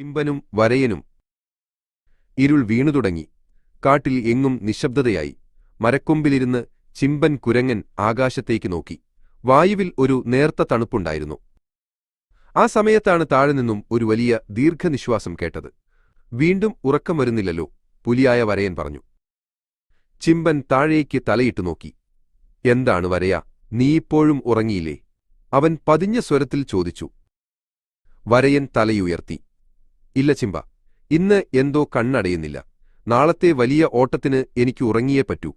ചിമ്പനും വരയനും. ഇരുൾ വീണുതുടങ്ങി. കാട്ടിൽ എങ്ങും നിശബ്ദതയായി. മരക്കൊമ്പിലിരുന്ന് ചിമ്പൻ കുരങ്ങൻ ആകാശത്തേക്ക് നോക്കി. വായുവിൽ ഒരു നേർത്ത തണുപ്പുണ്ടായിരുന്നു. ആ സമയത്താണ് താഴെ നിന്നും ഒരു വലിയ ദീർഘനിശ്വാസം കേട്ടത്. വീണ്ടും ഉറക്കം വരുന്നില്ലല്ലോ, പുലിയായ വരയൻ പറഞ്ഞു. ചിമ്പൻ താഴേക്ക് തലയിട്ടു നോക്കി. എന്താണ് വരയാ, നീയിപ്പോഴും ഉറങ്ങിയില്ലേ? അവൻ പതിഞ്ഞ സ്വരത്തിൽ ചോദിച്ചു. വരയൻ തലയുയർത്തി. ഇല്ല ചിമ്പ, ഇന്ന് എന്തോ കണ്ണടയുന്നില്ല. നാളത്തെ വലിയ ഓട്ടത്തിന് എനിക്ക് ഉറങ്ങിയേ പറ്റൂ.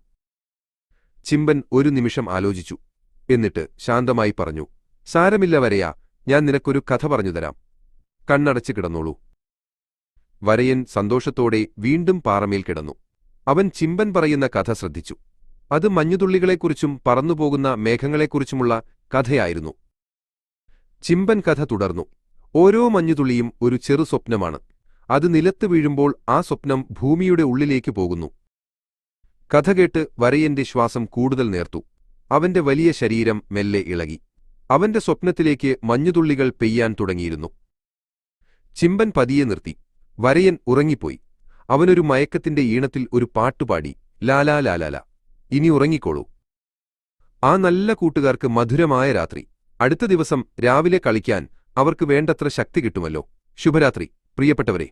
ചിമ്പൻ ഒരു നിമിഷം ആലോചിച്ചു. എന്നിട്ട് ശാന്തമായി പറഞ്ഞു. സാരമില്ല വരയാ, ഞാൻ നിനക്കൊരു കഥ പറഞ്ഞുതരാം. കണ്ണടച്ചു കിടന്നോളൂ. വരയൻ സന്തോഷത്തോടെ വീണ്ടും പാറമേൽ കിടന്നു. അവൻ ചിമ്പൻ പറയുന്ന കഥ ശ്രദ്ധിച്ചു. അത് മഞ്ഞുതുള്ളികളെക്കുറിച്ചും പറന്നുപോകുന്ന മേഘങ്ങളെക്കുറിച്ചുമുള്ള കഥയായിരുന്നു. ചിമ്പൻ കഥ തുടർന്നു. ഓരോ മഞ്ഞുതുള്ളിയും ഒരു ചെറു സ്വപ്നമാണ്. അത് നിലത്ത് വീഴുമ്പോൾ ആ സ്വപ്നം ഭൂമിയുടെ ഉള്ളിലേക്ക് പോകുന്നു. കഥ കേട്ട് വരയന്റെ ശ്വാസം കൂടുതൽ നേർത്തു. അവന്റെ വലിയ ശരീരം മെല്ലെ ഇളകി. അവന്റെ സ്വപ്നത്തിലേക്ക് മഞ്ഞുതുള്ളികൾ പെയ്യാൻ തുടങ്ങിയിരുന്നു. ചിമ്പൻ പതിയെ നിർത്തി. വരയൻ ഉറങ്ങിപ്പോയി. അവനൊരു മയക്കത്തിന്റെ ഈണത്തിൽ ഒരു പാട്ടുപാടി. ലാലാ ലാലാല. ഇനി ഉറങ്ങിക്കോളൂ. ആ നല്ല കൂട്ടുകാർക്ക് മധുരമായ രാത്രി. അടുത്ത ദിവസം രാവിലെ കളിക്കാൻ അവർക്ക് വേണ്ടത്ര ശക്തി കിട്ടുമല്ലോ. ശുഭരാത്രി പ്രിയപ്പെട്ടവരെ.